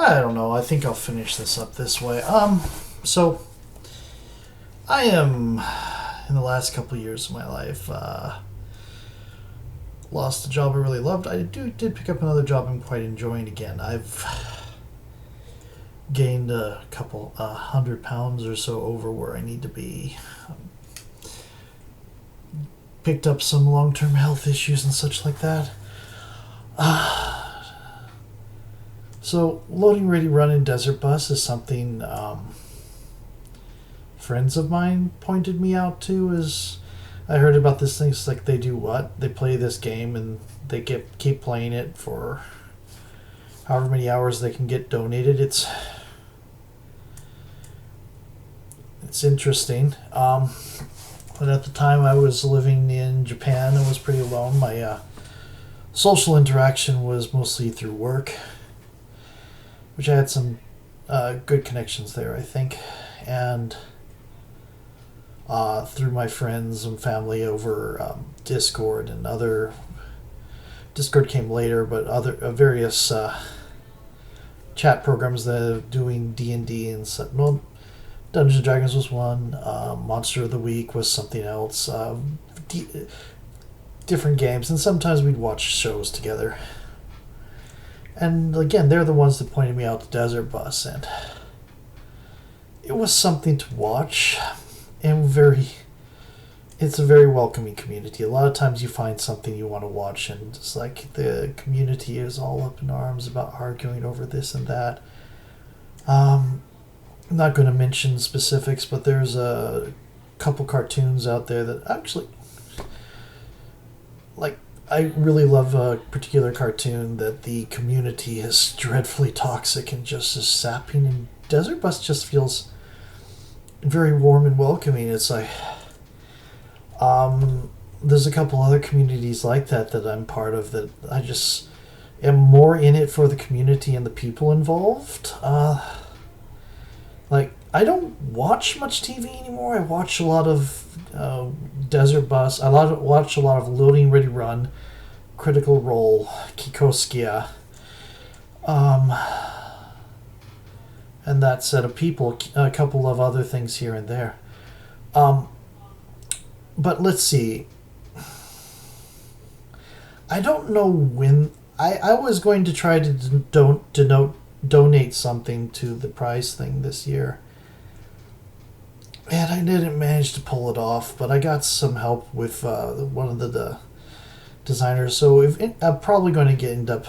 I don't know. I think I'll finish this up this way. So I am in the last couple of years of my life lost a job I really loved. I did pick up another job I'm quite enjoying again. I've gained a couple 100 pounds or so over where I need to be. Picked up some long-term health issues and such like that. So loading ready run in Desert Bus is something friends of mine pointed me out to. As I heard about this thing, it's like they do what? They play this game and they keep playing it for however many hours they can get donated. It's interesting. But at the time I was living in Japan and was pretty alone. My social interaction was mostly through work, which I had some good connections there, I think, and through my friends and family over Discord and other. Discord came later, but other various chat programs that are doing D&D and such. Well, Dungeons and Dragons was one. Monster of the Week was something else. Different games, and sometimes we'd watch shows together. And again, they're the ones that pointed me out to Desert Bus, and it was something to watch, and it's a very welcoming community. A lot of times you find something you want to watch, and it's like the community is all up in arms about arguing over this and that. I'm not going to mention specifics, but there's a couple cartoons out there that actually, like, I really love a particular cartoon that the community is dreadfully toxic and just as sapping, and Desert Bus just feels very warm and welcoming. It's like, there's a couple other communities like that I'm part of that I just am more in it for the community and the people involved. Like, I don't watch much TV anymore. I watch a lot of Desert Bus. Watch a lot of Loading Ready Run, Critical Role, Kikoskia, and that set of people. A couple of other things here and there. But let's see. I don't know when. I was going to try to donate something to the prize thing this year, and I didn't manage to pull it off, but I got some help with one of the designers, so I'm probably going to end up.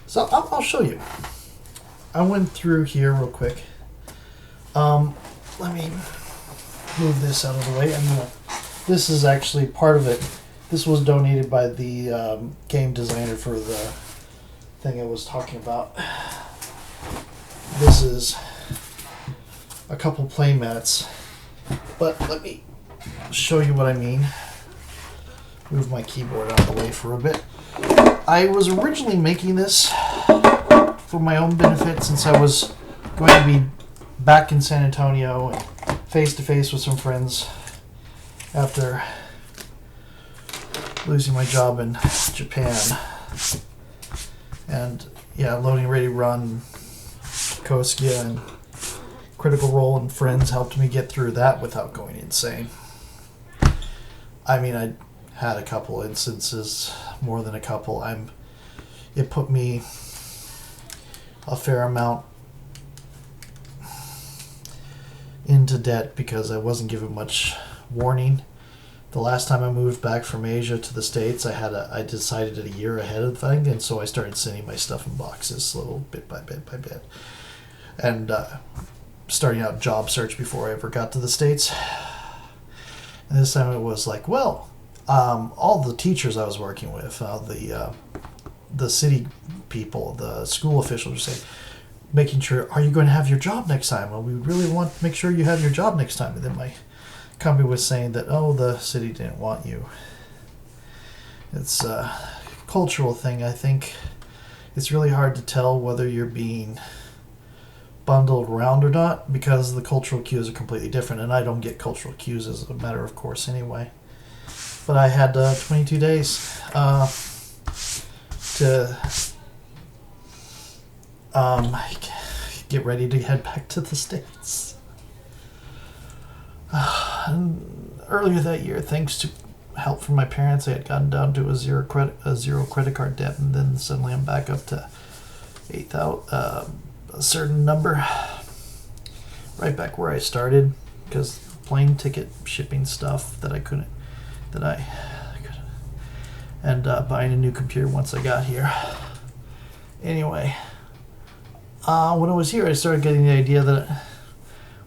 So I'll show you. I went through here real quick. Let me move this out of the way. This is actually part of it. This was donated by the game designer for the thing I was talking about. This is a couple play mats, but let me show you what I mean. Move my keyboard out of the way for a bit. I was originally making this for my own benefit, since I was going to be back in San Antonio face to face with some friends after losing my job in Japan. And yeah, Loading Ready Run, Koskia, and Critical Role and friends helped me get through that without going insane. I mean, I had a couple instances, more than a couple. It put me a fair amount into debt because I wasn't given much warning. The last time I moved back from Asia to the States, I decided it a year ahead of the thing, and so I started sending my stuff in boxes, little bit by bit by bit, and starting out job search before I ever got to the States. And this time it was like, well, all the teachers I was working with, the city people, the school officials were saying, making sure, are you going to have your job next time? Well, we really want to make sure you have your job next time. And then my company was saying that, oh, the city didn't want you. It's a cultural thing, I think. It's really hard to tell whether you're being bundled around or not, because the cultural cues are completely different, and I don't get cultural cues as a matter of course anyway. But I had 22 days to get ready to head back to the States. And earlier that year, thanks to help from my parents, I had gotten down to a zero credit card debt, and then suddenly I'm back up to 8,000, a certain number, right back where I started, because plane ticket shipping stuff that I couldn't, and buying a new computer once I got here. Anyway, when I was here, I started getting the idea that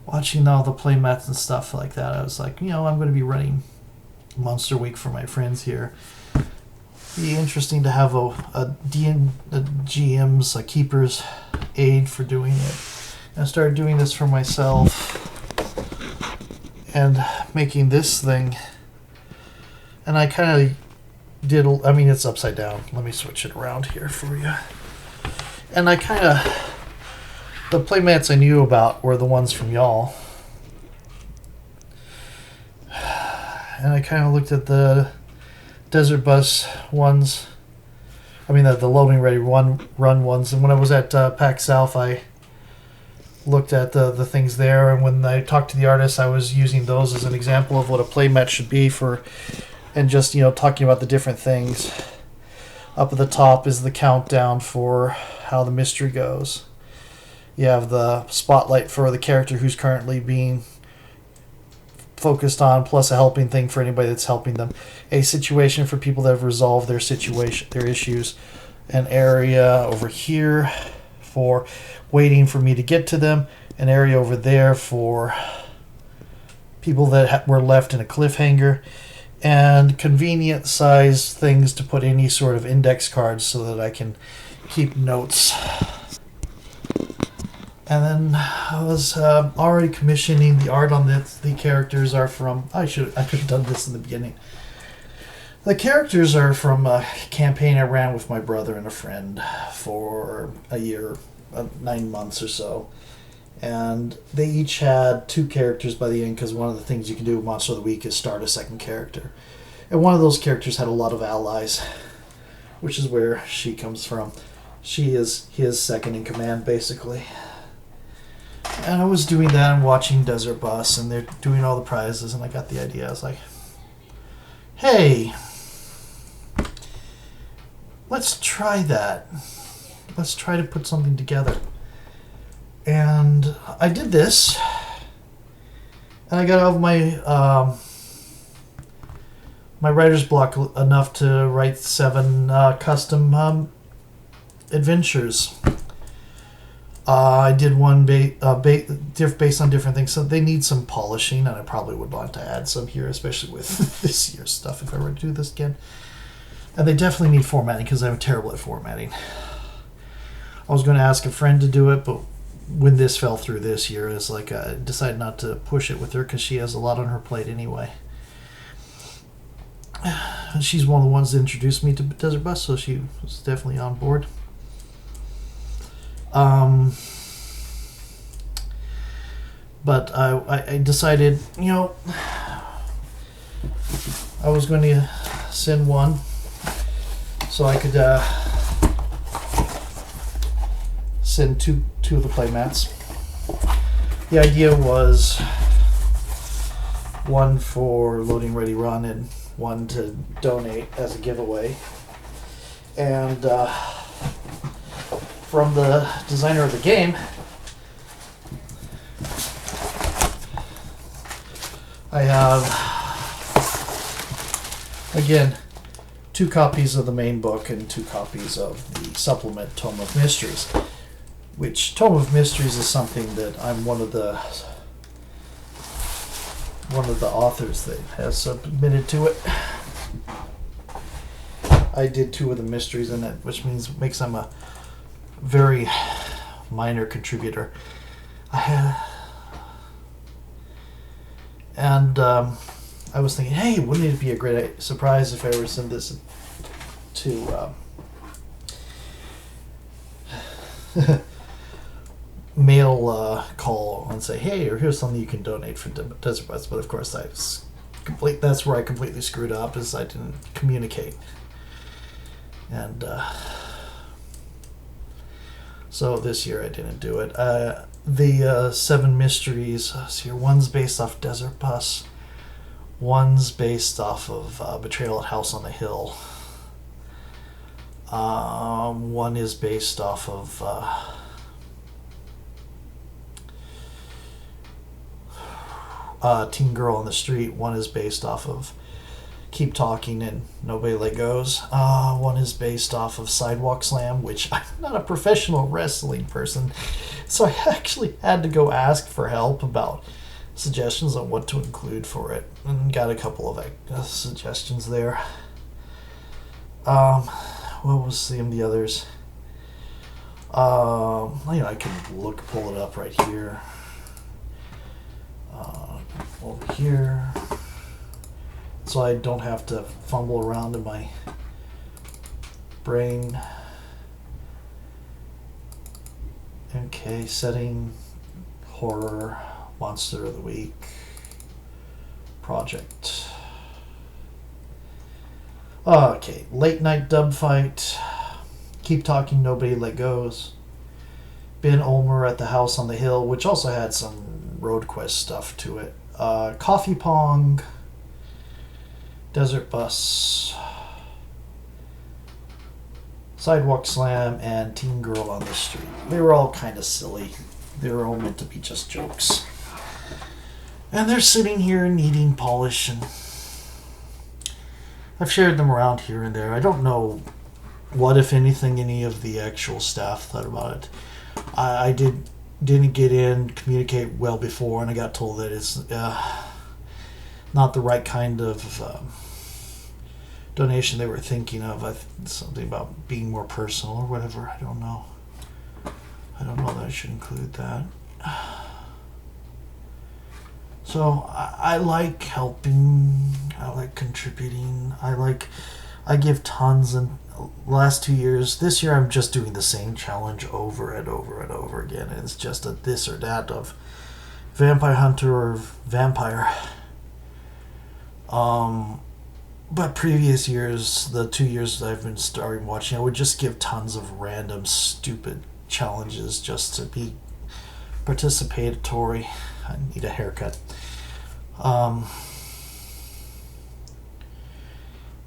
watching all the play mats and stuff like that, I was like, I'm going to be running Monster Week for my friends here. Be interesting to have a GM's, a keeper's aid for doing it. And I started doing this for myself and making this thing. And I kind of did, it's upside down. Let me switch it around here for you. And I kind of, the playmats I knew about were the ones from y'all. And I kind of looked at the Desert Bus ones. The loading ready run ones. And when I was at PAX South, I looked at the things there. And when I talked to the artists, I was using those as an example of what a playmat should be for, and just, talking about the different things. Up at the top is the countdown for how the mystery goes. You have the spotlight for the character who's currently being focused on, plus a helping thing for anybody that's helping them. A situation for people that have resolved their situation, their issues. An area over here for waiting for me to get to them. An area over there for people that were left in a cliffhanger. And convenient size things to put any sort of index cards so that I can keep notes. And then I was already commissioning the art on this. The characters are from, I could have done this in the beginning. The characters are from a campaign I ran with my brother and a friend for a year, 9 months or so. And they each had 2 characters by the end, because one of the things you can do with Monster of the Week is start a second character. And one of those characters had a lot of allies, which is where she comes from. She is his second in command, basically. And I was doing that and watching Desert Bus, and they're doing all the prizes, and I got the idea. I was like, hey, let's try that. Let's try to put something together. And I did this, and I got out of my my writer's block enough to write 7 custom adventures. I did one based on different things, so they need some polishing, and I probably would want to add some here, especially with this year's stuff if I were to do this again. And they definitely need formatting, because I'm terrible at formatting. I was going to ask a friend to do it, but when this fell through this year, it's like I decided not to push it with her, because she has a lot on her plate anyway. And she's one of the ones that introduced me to Desert Bus, so she was definitely on board. But I decided, I was going to send one so I could send two of the playmats. The idea was one for Loading Ready Run and one to donate as a giveaway. And from the designer of the game, I have, again, 2 copies of the main book and 2 copies of the supplement Tome of Mysteries, which Tome of Mysteries is something that I'm one of the authors that has submitted to it. I did 2 of the mysteries in it, which makes them a very minor contributor. I was thinking, hey, wouldn't it be a great surprise if I ever send this to mail call and say, hey, or here's something you can donate for Desert Bus. But of course, that's where I completely screwed up, is I didn't communicate. And So this year I didn't do it. The Seven Mysteries. So one's based off Desert Bus. One's based off of Betrayal at House on the Hill. One is based off of Teen Girl on the Street. One is based off of Keep Talking and Nobody Let Goes. One is based off of Sidewalk Slam, which I'm not a professional wrestling person, so I actually had to go ask for help about suggestions on what to include for it, and got a couple of suggestions there. What was the others? I can pull it up right here. Over here, so I don't have to fumble around in my brain. Okay, setting, horror, monster of the week, project. Okay, late night dub fight, Keep Talking, Nobody Let Goes, Ben Ulmer at the House on the Hill, which also had some Road Quest stuff to it. Coffee Pong, Desert Bus, Sidewalk Slam, and Teen Girl on the Street. They were all kind of silly. They were all meant to be just jokes. And they're sitting here needing polish, and I've shared them around here and there. I don't know what, if anything, any of the actual staff thought about it. I didn't get in, communicate well before, and I got told that it's not the right kind of donation they were thinking of. Something about being more personal or whatever. I don't know that I should include that. So I like helping. I like contributing. I give tons. And last 2 years, this year I'm just doing the same challenge over and over and over again. It's just a this or that of Vampire Hunter or Vampire. But previous years, the 2 years that I've been starting watching, I would just give tons of random stupid challenges just to be participatory. I need a haircut.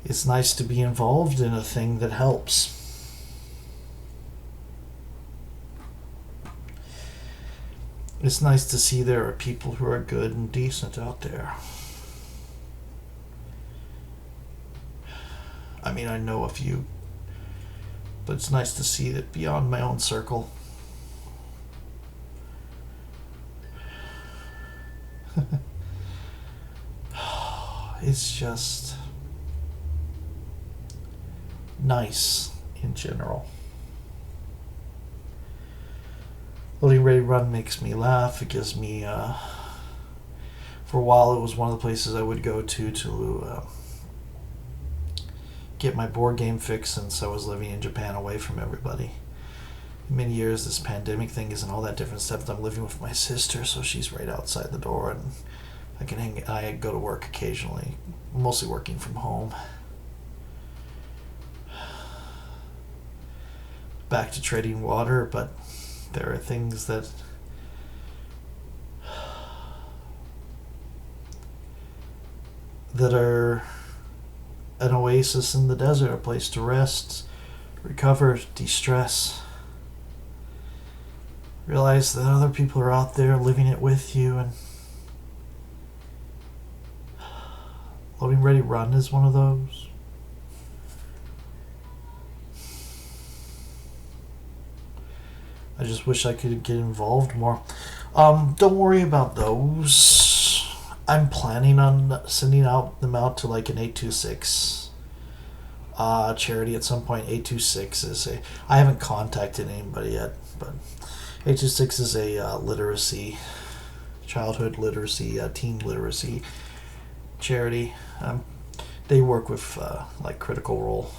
It's nice to be involved in a thing that helps. It's nice to see there are people who are good and decent out there. I mean, I know a few, but it's nice to see that beyond my own circle. It's just nice in general. Loading Ready Run makes me laugh. It gives me, for a while, it was one of the places I would go to get my board game fix since I was living in Japan away from everybody. In many years, this pandemic thing isn't all that different, except I'm living with my sister, so she's right outside the door, and I go to work occasionally, mostly working from home. Back to treading water, but there are things that are an oasis in the desert, a place to rest, recover, de-stress. Realize that other people are out there living it with you, and Loading Ready Run is one of those. I just wish I could get involved more. Don't worry about those. I'm planning on sending them out to like an 826 charity at some point. 826 is I haven't contacted anybody yet, but 826 is a literacy, childhood literacy, teen literacy charity. They work with like Critical Role.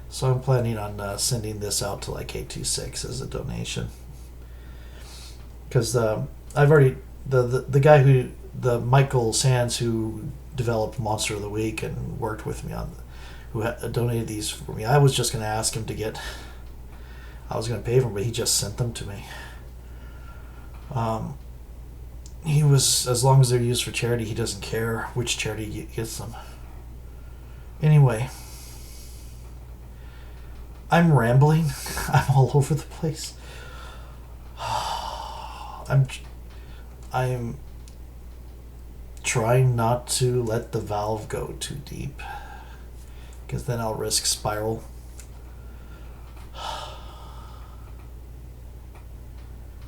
So I'm planning on sending this out to like 826 as a donation. Because I've already, the guy Michael Sands, who developed Monster of the Week and worked with me on, who donated these for me, I was just going to ask him to get I was going to pay for them, but he just sent them to me. He was, as long as they're used for charity, he doesn't care which charity gets them. Anyway, I'm rambling. I'm all over the place. I'm trying not to let the valve go too deep, because then I'll risk spiral.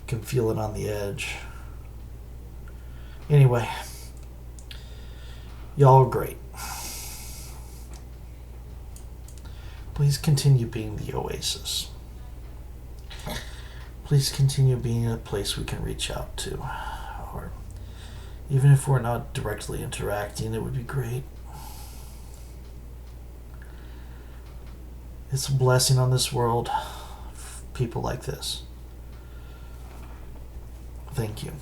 Can feel it on the edge. Anyway, y'all are great. Please continue being the oasis. Please continue being a place we can reach out to. Or even if we're not directly interacting, it would be great. It's a blessing on this world for people like this. Thank you.